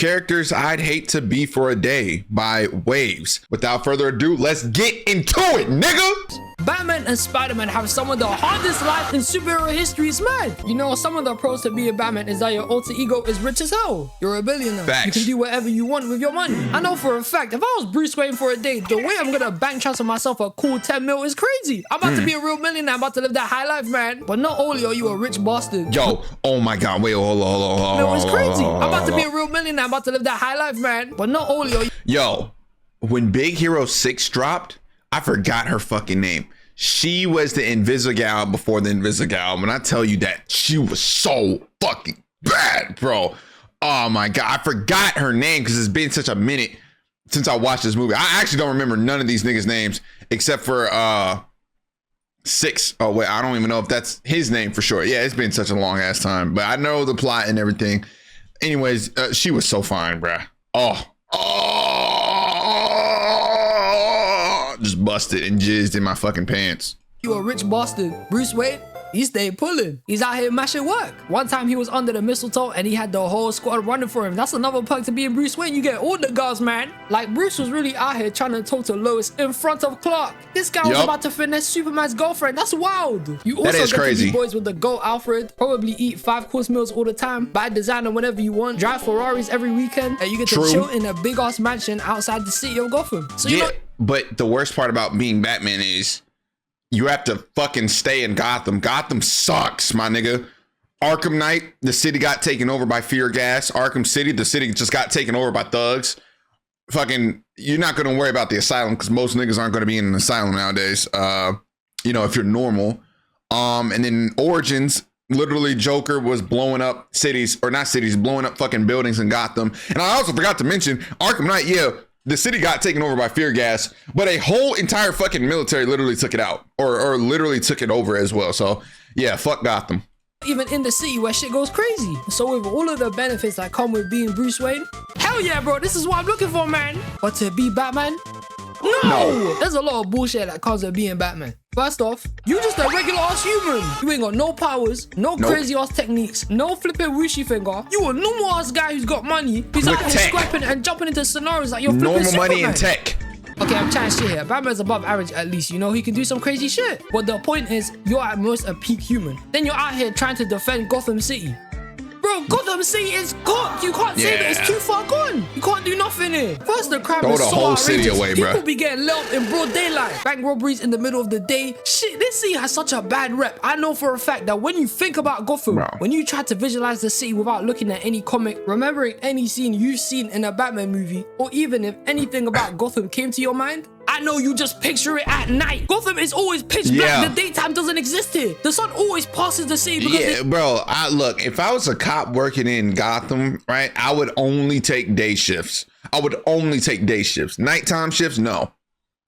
characters I'd hate to be for a day by Waves. Without further ado, let's get into it, nigga. Batman and Spider-Man have some of the hardest life in superhero history, man. You know, some of the pros to be a Batman is that your alter ego is rich as hell. You're a billionaire. Facts. You can do whatever you want with your money. I know for a fact, if I was Bruce Wayne for a day, the way I'm gonna bank transfer myself a cool 10 mil is crazy. I'm about to be a real millionaire. I'm about to live that high life, man. But not only are you a rich bastard. Yo, oh my God, wait, hold on. No, it's crazy. I'm about to be a real millionaire. I'm about to live that high life, man. But not only are you... Yo, when Big Hero 6 dropped, I forgot her fucking name. She was the Invisigal before the Invisigal. When I tell you that, she was so fucking bad, bro. Oh my God, I forgot her name because it's been such a minute since I watched this movie. I actually don't remember none of these niggas' names except for 6. Oh wait, I don't even know if that's his name for sure. Yeah, it's been such a long ass time, but I know the plot and everything. Anyways, she was so fine, bruh. Oh, just busted and jizzed in my fucking pants. You a rich bastard. Bruce Wayne, he stayed pulling. He's out here mashing work. One time he was under the mistletoe and he had the whole squad running for him. That's another perk to being Bruce Wayne. You get all the girls, man. Like Bruce was really out here trying to talk to Lois in front of Clark. This guy was about to finesse Superman's girlfriend. That's wild. You also get crazy. to be boys with the GOAT Alfred. Probably eat 5-course meals all the time. Buy designer whenever you want. Drive Ferraris every weekend. And you get to chill in a big ass mansion outside the city of Gotham. So you know, but the worst part about being Batman is you have to fucking stay in Gotham. Gotham sucks, my nigga. Arkham Knight, the city got taken over by fear gas. Arkham City, the city just got taken over by thugs. Fucking, you're not going to worry about the asylum because most niggas aren't going to be in an asylum nowadays. You know, if you're normal. And then Origins, literally Joker was blowing up cities, or not cities, blowing up fucking buildings in Gotham. And I also forgot to mention Arkham Knight, the city got taken over by fear gas, but a whole entire fucking military literally took it out or literally took it over as well. So yeah, fuck Gotham. Even in the city where shit goes crazy. So with all of the benefits that come with being Bruce Wayne, hell yeah, bro, this is what I'm looking for, man. But to be Batman? No! There's a lot of bullshit that comes with being Batman. First off, you just a regular ass human. You ain't got no powers, no crazy ass techniques, no flipping whooshy finger. You a normal ass guy who's got money, who's out here scrapping and jumping into scenarios like you're flipping normal money Superman. and tech. Okay, I'm trying shit here. Batman's above average at least. You know, he can do some crazy shit. But the point is, you're at most a peak human. Then you're out here trying to defend Gotham City. Bro, Gotham City is cooked. You can't say that it's too far gone. You can't do nothing here. First, the crime is so whole outrageous. city away, bro. People be getting lit up in broad daylight. Bank robberies in the middle of the day. Shit, this city has such a bad rep. I know for a fact that when you think about Gotham, when you try to visualize the city without looking at any comic, remembering any scene you've seen in a Batman movie, or even if anything about Gotham came to your mind, I know you just picture it at night. Gotham is always pitch black. The daytime doesn't exist here. The sun always passes the city. Because bro, look, if I was a cop working in Gotham, right, I would only take day shifts. Nighttime shifts, no.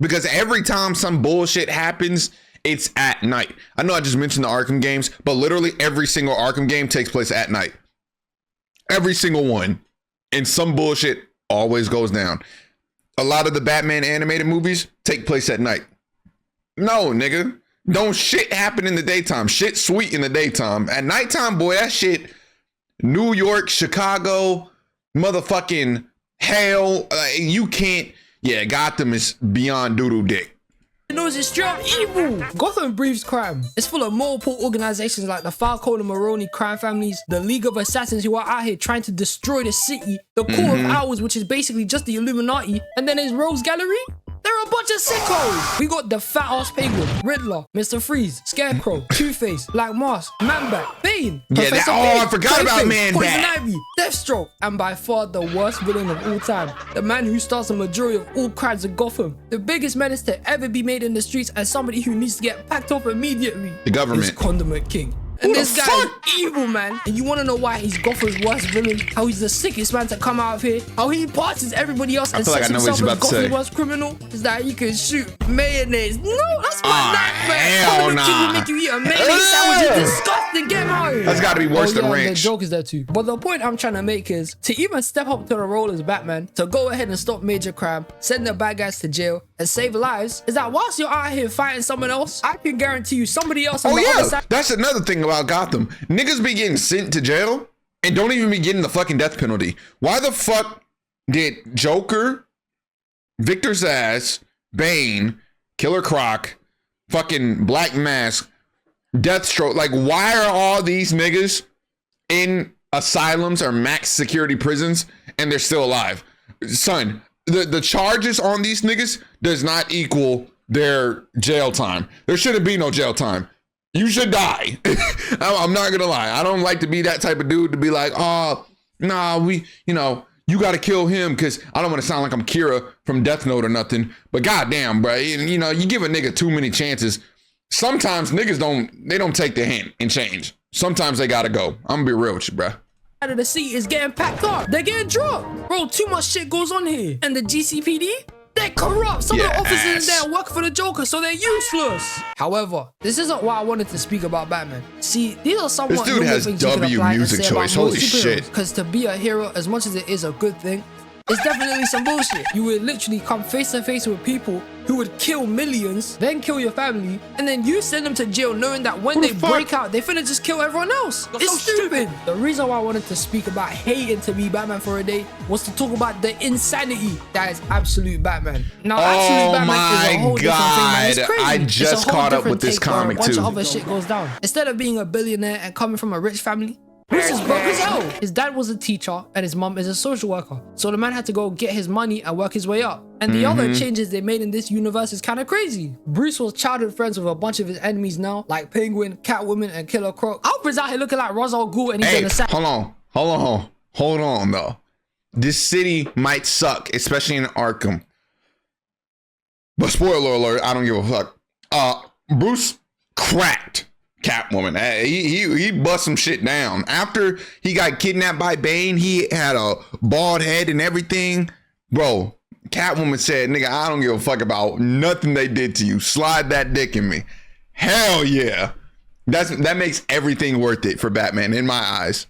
Because every time some bullshit happens, it's at night. I know I just mentioned the Arkham games, but literally every single Arkham game takes place at night. Every single one. And some bullshit always goes down. A lot of the Batman animated movies take place at night. No, nigga. Don't shit happen in the daytime. Shit sweet in the daytime. At nighttime, boy, that shit, New York, Chicago, motherfucking hell. You can't. Yeah, Gotham is beyond doodle dick. knows it's straight up evil. Gotham breathes crime. It's full of multiple organizations like the Falcone and Maroni crime families, the League of Assassins who are out here trying to destroy the city, the Court of Owls, which is basically just the Illuminati, and then there's Rogues Gallery. They're a bunch of sickos. We got the fat ass Penguin, Riddler, Mr. Freeze, Scarecrow, Two-Face, Black Mask, Man-Bat, Bane, Professor I forgot about Man-Bat, Poison Ivy, Deathstroke, and by far the worst villain of all time, the man who starts the majority of all crimes in Gotham, the biggest menace to ever be made in the streets, and somebody who needs to get packed off immediately. The government. Is Condiment King. And this guy is evil, man. And you want to know why he's Gotham's worst villain? How he's the sickest man to come out of here? How he passes everybody else and sets himself as Gotham's worst criminal? Is that he can shoot mayonnaise? No, that's my nightmare. Condiment King will make you eat a mayonnaise sandwich. It's disgusting. Get him out here. That's got to be worse than ranch. The joke is there too. But the point I'm trying to make is to even step up to the role as Batman, to go ahead and stop major crime, send the bad guys to jail, and save lives, is that whilst you're out here fighting someone else, I can guarantee you somebody else on the other side. That's another thing about Gotham. Niggas be getting sent to jail and don't even be getting the fucking death penalty. Why the fuck did Joker, Victor Zsasz, Bane, Killer Croc, fucking Black Mask, Deathstroke, like why are all these niggas in asylums or max security prisons and they're still alive? Son, the charges on these niggas does not equal their jail time. There shouldn't be no jail time. You should die. I'm not gonna lie. I don't like to be that type of dude to be like, oh, nah, you gotta kill him, because I don't want to sound like I'm Kira from Death Note or nothing. But goddamn, bro, you give a nigga too many chances. Sometimes niggas don't take the hint and change. Sometimes they gotta go. I'm gonna be real with you, bro. Out of the seat is getting packed up. They're getting dropped. Bro, too much shit goes on here. And the GCPD? They're corrupt. Some of the officers in there work for the Joker, so they're useless. However, this isn't why I wanted to speak about Batman. See, these are somewhat this dude has W music choice. Holy shit. Because to be a hero, as much as it is a good thing, it's definitely some bullshit. You would literally come face to face with people who would kill millions, then kill your family, and then you send them to jail knowing that when they break out, they finna just kill everyone else. It's so stupid. The reason why I wanted to speak about hating to be Batman for a day was to talk about the insanity that is absolute Batman. Now, absolute Batman is a whole different thing, man. It's crazy. I just caught up with this comic too. A bunch of other shit goes down. Instead of being a billionaire and coming from a rich family, Bruce is broke as hell. His dad was a teacher and his mom is a social worker. So the man had to go get his money and work his way up. And the other changes they made in this universe is kind of crazy. Bruce was childhood friends with a bunch of his enemies now, like Penguin, Catwoman, and Killer Croc. Alfred's out here looking like Ra's al Ghul and he's in the sack. Hold on though. This city might suck, especially in Arkham. But spoiler alert, I don't give a fuck. Bruce cracked Catwoman. He bust some shit down. After he got kidnapped by Bane, he had a bald head and everything. Bro, Catwoman said, nigga, I don't give a fuck about nothing they did to you. Slide that dick in me. Hell yeah. That makes everything worth it for Batman in my eyes.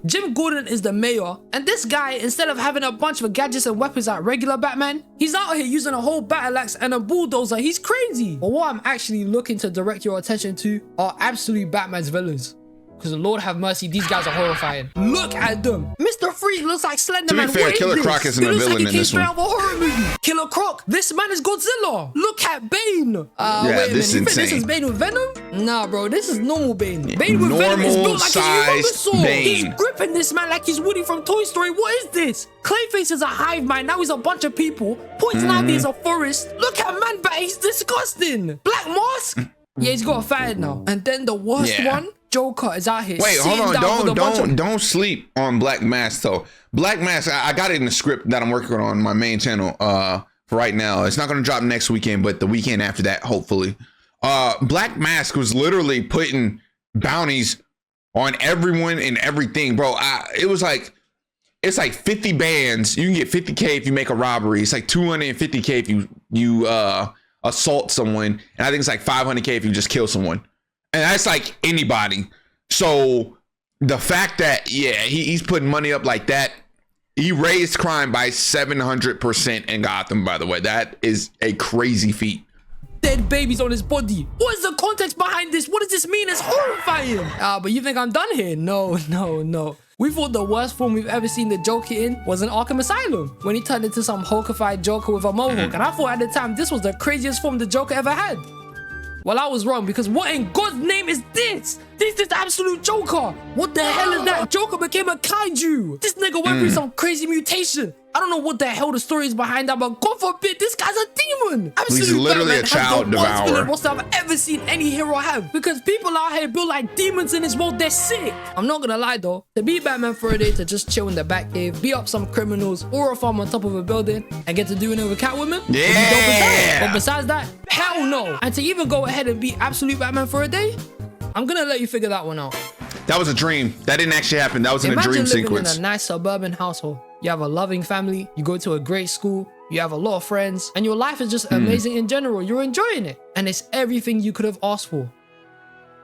Jim Gordon is the mayor, and this guy, instead of having a bunch of gadgets and weapons like regular Batman, he's out here using a whole battle axe and a bulldozer. He's crazy. But what I'm actually looking to direct your attention to are absolute Batman's villains. Because Lord have mercy, these guys are horrifying. Look at them. Mr. Freeze looks like Slenderman. To be fair, Killer Croc isn't a villain in this one. He looks like he came straight out of a horror movie. Killer Croc, this man is Godzilla. Look at Bane. Wait a minute, you think this is Bane with Venom? Nah, bro, this is normal Bane. Bane with Venom is built like he's Bane. He's gripping this man like he's Woody from Toy Story. What is this? Clayface is a hive mind. Now he's a bunch of people. Poison Ivy is a forest. Look at Man Bat. He's disgusting. Black Mask. Yeah, he's got a fat head now. And then the worst one, Joker is out here. Wait, hold on. Don't sleep on Black Mask though. Black Mask, I got it in the script that I'm working on my main channel for right now. It's not gonna drop next weekend, but the weekend after that, hopefully. Black Mask was literally putting bounties on everyone and everything, bro. It's like 50 bands. You can get 50K if you make a robbery. It's like 250K if you assault someone, and I think it's like 500K if you just kill someone. And that's like anybody. So the fact that, he's putting money up like that, he raised crime by 700% in Gotham, by the way. That is a crazy feat. Dead babies on his body. What is the context behind this? What does this mean? It's horrifying. But you think I'm done here? No. We thought the worst form we've ever seen the Joker in was in Arkham Asylum, when he turned into some hulkified Joker with a mohawk. And I thought at the time this was the craziest form the Joker ever had. Well, I was wrong, because what in God's name is this? This is the absolute Joker. What the hell is that? Joker became a kaiju. This nigga went through some crazy mutation. I don't know what the hell the story is behind that, but God forbid, this guy's a demon. Absolute He's literally Batman a child devourer. Most I've ever seen any hero have, because people out here build like demons in this world. They're sick. I'm not gonna lie though, to be Batman for a day, to just chill in the Batcave, beat up some criminals, or a farm on top of a building, and get to doing it with Catwoman. Yeah. But besides that, hell no. And to even go ahead and be absolute Batman for a day, I'm gonna let you figure that one out. That was a dream. That didn't actually happen. That was in a dream sequence. Imagine living in a nice suburban household. You have a loving family, you go to a great school, you have a lot of friends, and your life is just amazing in general. You're enjoying it. And it's everything you could have asked for.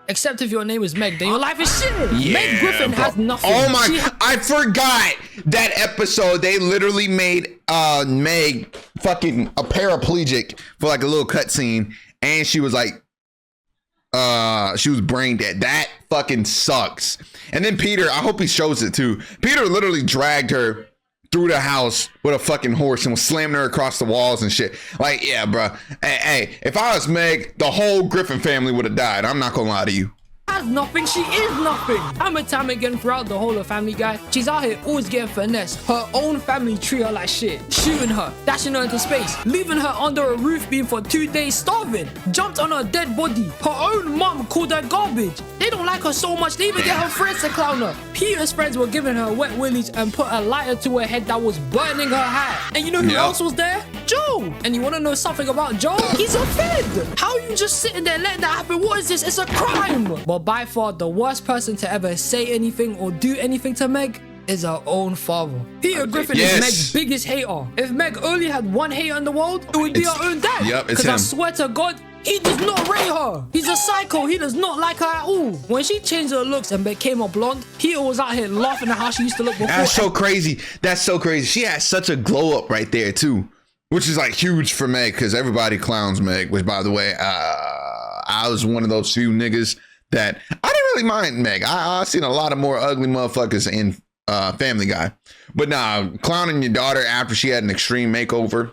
Except if your name is Meg, then your life is shit. Yeah, Meg Griffin has nothing. Oh my, I forgot that episode. They literally made Meg fucking a paraplegic for like a little cutscene. And she was like, She was brain dead. That fucking sucks. And then Peter, I hope he shows it too. Peter literally dragged her through the house with a fucking horse and was slamming her across the walls and shit. Like, yeah, bro. Hey, if I was Meg, the whole Griffin family would have died. I'm not gonna lie to you. Has nothing, she is nothing. Time and time again throughout the whole of Family Guy, she's out here always getting finessed. Her own family treat her like shit, shooting her, dashing her into space, leaving her under a roof being for 2 days starving, jumped on her dead body. Her own mom called her garbage. They don't like her so much, they even get her friends to clown her. Peter's friends were giving her wet willies and put a lighter to her head that was burning her hat. And you know who else was there? Joe. And you want to know something about Joe? He's a fed. How are you just sitting there letting that happen? What is this? It's a crime. But by far the worst person to ever say anything or do anything to Meg is her own father. Peter Griffin is Meg's biggest hater. If Meg only had one hater in the world, it would be her own dad. Yep, it's Because him. I swear to God, he does not rate her. He's a psycho. He does not like her at all. When she changed her looks and became a blonde, Peter was out here laughing at how she used to look before. That's so crazy. That's so crazy. She had such a glow up right there too, which is like huge for Meg because everybody clowns Meg. Which, by the way, I was one of those few niggas that I didn't really mind Meg. I seen a lot of more ugly motherfuckers in Family Guy, but nah, clowning your daughter after she had an extreme makeover,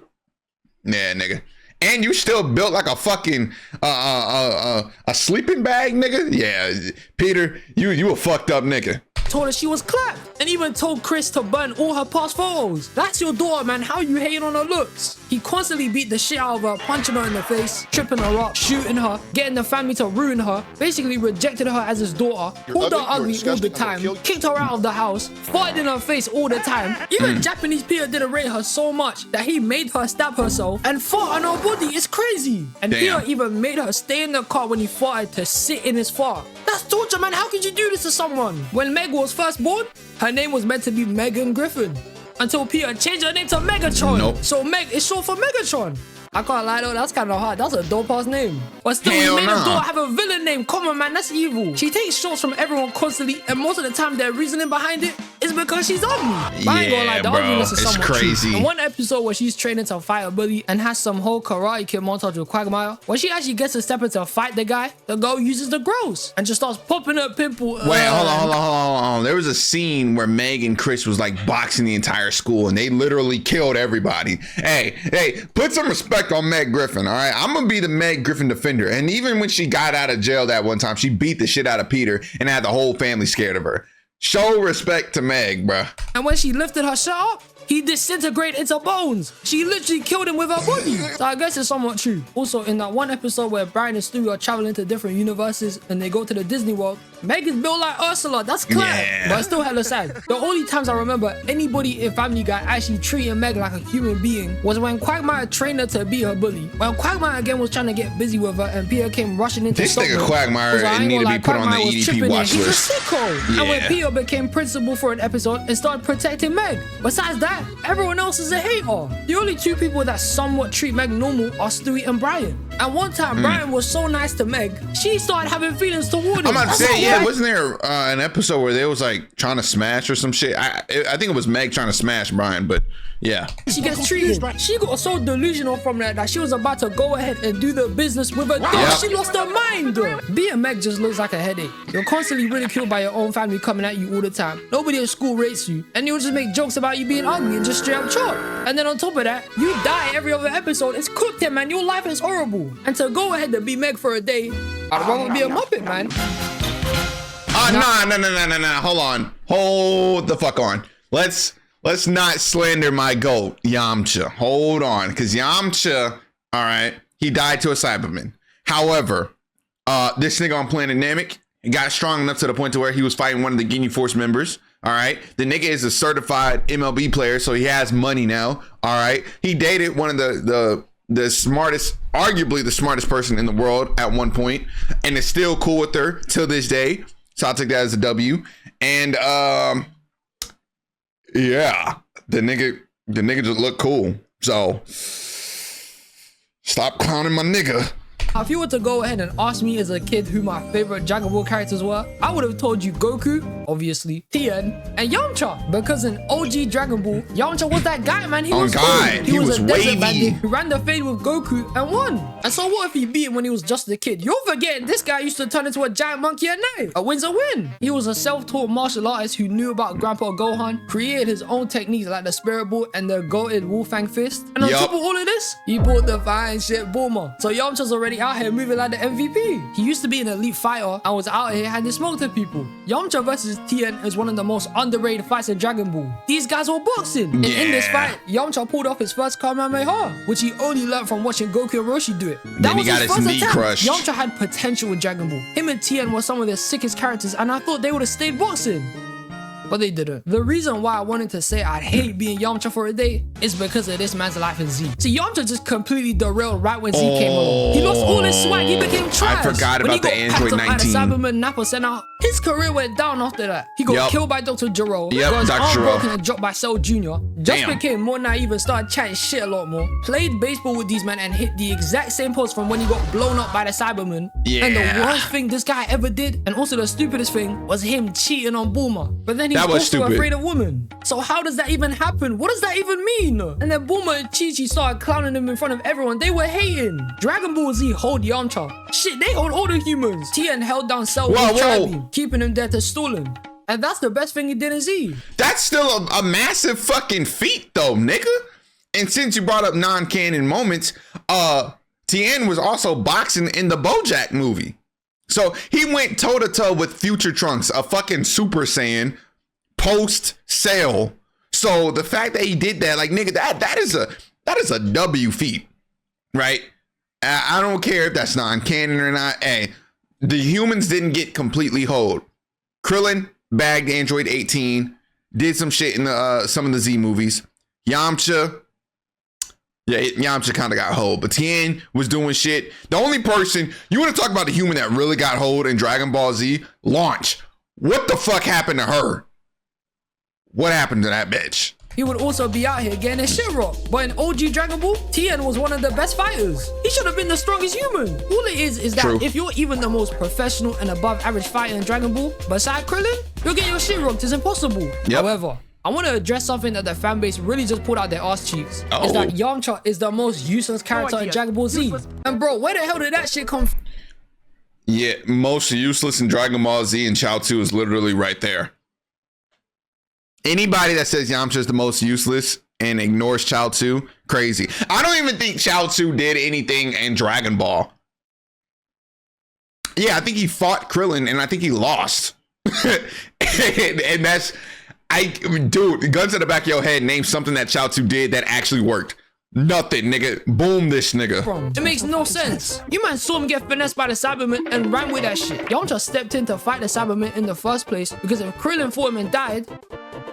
yeah, nigga. And you still built like a fucking a sleeping bag, nigga. Yeah, Peter, you a fucked up nigga. Told her she was clapped and even told Chris to burn all her past photos. That's your daughter, man. How you hating on her looks? He constantly beat the shit out of her, punching her in the face, tripping her up, shooting her, getting the family to ruin her, basically rejected her as his daughter, called her ugly all the time, kicked her out of the house, farted in her face all the time. Even Japanese Peter didn't rate her so much that he made her stab herself and fart on her body. It's crazy. And Peter even made her stay in the car when he farted to sit in his fart. That's torture, man. How could you do this to someone? When Meg was first born, her name was meant to be Megan Griffin. Until Peter changed her name to Megatron. Nope. So Meg is short for Megatron. I can't lie though, that's kind of hard. That's a dope ass name. But still, Hell you made nah. a daughter have a villain name. Come on, man, that's evil. She takes shots from everyone constantly, and most of the time, their reasoning behind it is because she's ugly. But I ain't gonna lie, the bro, ugliness is it's somewhat crazy. true. In one episode where she's training to fight a bully and has some whole Karate Kid montage with Quagmire, when she actually gets to step in to fight the guy, the girl uses the gross and just starts popping her pimple. Wait, hold on. There was a scene where Meg and Chris was like boxing the entire school and they literally killed everybody. Hey, put some respect on Meg Griffin, all right? I'm gonna be the Meg Griffin defender. And even when she got out of jail that one time, she beat the shit out of Peter and had the whole family scared of her. Show respect to Meg, bruh. And when she lifted her shirt up, he disintegrated into bones. She literally killed him with her body. So I guess it's somewhat true. Also, in that one episode where Brian and Stewie are traveling to different universes and they go to the Disney World, Meg is built like Ursula. That's clear. Yeah. But it's still hella sad. The only times I remember anybody in Family Guy actually treating Meg like a human being was when Quagmire trained her to be her bully. When Quagmire again was trying to get busy with her and Peter came rushing into This nigga Quagmire need to be put on the EDP watch He's list. a sicko. And when Peter became principal for an episode and started protecting Meg. Besides that, everyone else is a hater. The only two people that somewhat treat Meg normal are Stewie and Brian. And one time, Brian was so nice to Meg, she started having feelings toward him. I'm about to That's say, not yeah, right. wasn't there an episode where they was like trying to smash or some shit? I think it was Meg trying to smash Brian, but yeah. She gets treated. She got so delusional from that she was about to go ahead and do the business with her dog. Yep. She lost her mind. Being Meg just looks like a headache. You're constantly ridiculed by your own family coming at you all the time. Nobody in school rates you, and you'll just make jokes about you being ugly and just straight up chop. And then on top of that, you die every other episode. It's cooked here, man. Your life is horrible. And to go ahead and be Meg for a day, I'd rather be a Muppet, man. Nah. Hold the fuck on. Let's not slander my goat, Yamcha. Hold on, because Yamcha, all right, he died to a Cyberman. However, this nigga on Planet Namek got strong enough to the point to where he was fighting one of the Ginyu Force members. All right, the nigga is a certified MLB player, so he has money now. All right, he dated one of the smartest, arguably the smartest person in the world at one point, and is still cool with her till this day. So I'll take that as a W. And yeah, the nigga just look cool. So stop clowning my nigga. If you were to go ahead and ask me as a kid who my favorite Dragon Ball characters were, I would have told you Goku, obviously, Tien, and Yamcha. Because in OG Dragon Ball, Yamcha was that guy, man. He was cool. He was a desert wavy. bandit who ran the fade with Goku and won. And so what if he beat him when he was just a kid? You're forgetting this guy used to turn into a giant monkey at night. A win's a win. He was a self-taught martial artist who knew about Grandpa Gohan, created his own techniques like the Spirit Ball and the goated Wolfang Fist. And on top of all of this, he bought the fine shit Bulma. So Yamcha's already out here moving like the MVP. He used to be an elite fighter and was out here handing smoke to people. Yamcha versus Tien is one of the most underrated fights in Dragon Ball. These guys were boxing. And in this fight, Yamcha pulled off his first Kamehameha, which he only learned from watching Goku and Roshi do it. Then he got his knee crushed. Yamcha had potential in Dragon Ball. Him and Tien were some of the sickest characters, and I thought they would have stayed boxing. But they didn't. The reason why I wanted to say I'd hate being Yamcha for a day is because of this man's life in Z. See, Yamcha just completely derailed right when Z came along. He lost all his swag, he became trash. I forgot about the Android 19. Cyberman Nappa sent out. His career went down after that. He got killed by Dr. Gero, got his arm broken and dropped by Cell Jr. Just became more naive and started chatting shit a lot more. Played baseball with these men and hit the exact same pose from when he got blown up by the Cyberman. And the worst thing this guy ever did, and also the stupidest thing, was him cheating on Bulma. But then he was also afraid of women. So how does that even happen? What does that even mean? And then Bulma and Chi-Chi started clowning him in front of everyone. They were hating. Dragon Ball Z hold Yamcha. Shit, they hold all the humans. Tien held down Cell with Tri-Beam, keeping him there to stall him. And that's the best thing he did in Z. That's still a massive fucking feat though, nigga. And since you brought up non-canon moments, Tien was also boxing in the BoJack movie. So he went toe-to-toe with Future Trunks, a fucking Super Saiyan, post-sale. So the fact that he did that, like, nigga, that is a W feat, right? I don't care if that's non-canon or not. Hey, the humans didn't get completely hold. Krillin bagged Android 18, did some shit in some of the Z movies. Yamcha kind of got hold, but Tien was doing shit. The only person, you want to talk about the human that really got hold in Dragon Ball Z? Launch. What the fuck happened to her? What happened to that bitch? He would also be out here getting his shit rocked. But in OG Dragon Ball, Tien was one of the best fighters. He should have been the strongest human. All it is that if you're even the most professional and above average fighter in Dragon Ball, beside Krillin, you'll get your shit rocked. It's impossible. However, I want to address something that the fanbase really just pulled out their ass cheeks. Is that Yamcha is the most useless character in Dragon Ball Z. And bro, where the hell did that shit come from? Yeah, most useless in Dragon Ball Z, and Chaozu is literally right there. Anybody that says Yamcha is the most useless and ignores Chaozu, crazy. I don't even think Chaozu did anything in Dragon Ball. Yeah, I think he fought Krillin and I think he lost. and that's, dude, guns to the back of your head, name something that Chaozu did that actually worked. Nothing, nigga. Boom this nigga. It makes no sense. You man saw him get finessed by the Cybermen and ran with that shit. Yamcha stepped in to fight the Cybermen in the first place because if Krillin fought him and died,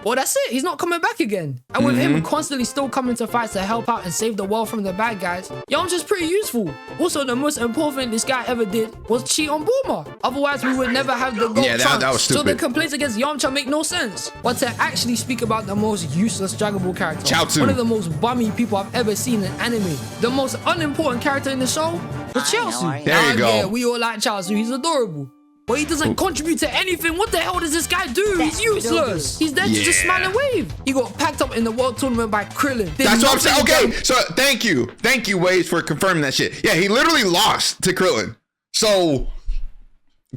well, that's it. He's not coming back again. And with him constantly still coming to fights to help out and save the world from the bad guys, Yamcha's pretty useful. Also, the most important thing this guy ever did was cheat on Bulma. Otherwise, we would never have the gold that was stupid. So the complaints against Yamcha make no sense. But to actually speak about the most useless Dragon Ball character, Chaozu, one of the most bummy people I've ever seen in anime, the most unimportant character in the show was Chaozu. There you go. Yeah, we all like Chaozu. He's adorable. But he doesn't contribute to anything. What the hell does this guy do? He's useless. He's there to just smile and wave. He got packed up in the world tournament by Krillin. That's what I'm saying. Okay, so thank you, Waze, for confirming that shit. Yeah, he literally lost to Krillin. So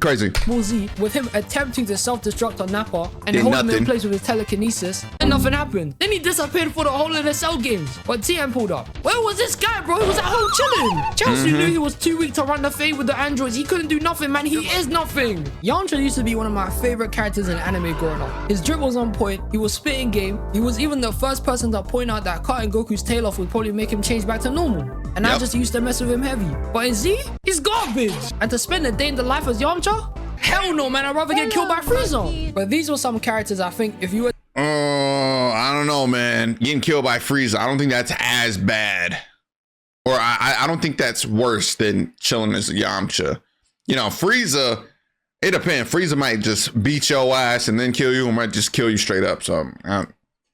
crazy. Ball Z, with him attempting to self-destruct on Nappa and hold him in place with his telekinesis, and nothing happened. Then he disappeared for the whole of the Cell games. But Tien pulled up. Where was this guy, bro? He was at home chilling. Chaozu knew he was too weak to run the fade with the androids. He couldn't do nothing, man. He is nothing. Yamcha used to be one of my favorite characters in anime growing up. His drip was on point. He was spitting game. He was even the first person to point out that cutting Goku's tail off would probably make him change back to normal. And I just used to mess with him heavy. But in Z, he's garbage. And to spend a day in the life as Yamcha? Hell no, man. I'd rather get killed by Frieza. But these were some characters I think if you were... I don't know, man. Getting killed by Frieza, I don't think that's as bad. Or I don't think that's worse than chilling as a Yamcha. You know, Frieza, it depends. Frieza might just beat your ass and then kill you, or might just kill you straight up. So I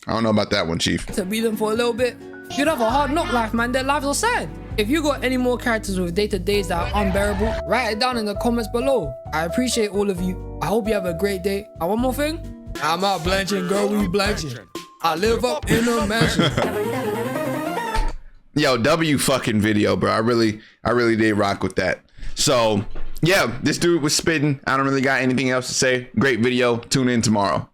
don't know about that one, Chief. To beat them for a little bit, you'd have a hard knock life, man. Their lives are sad. If you got any more characters with day-to-days that are unbearable, write it down in the comments below. I appreciate all of you. I hope you have a great day. And one more thing, I'm out blanching, girl, we blanching. I live up in a mansion. Yo, W fucking video, bro. I really did rock with that. So yeah, this dude was spitting. I don't really got anything else to say. Great video. Tune in tomorrow.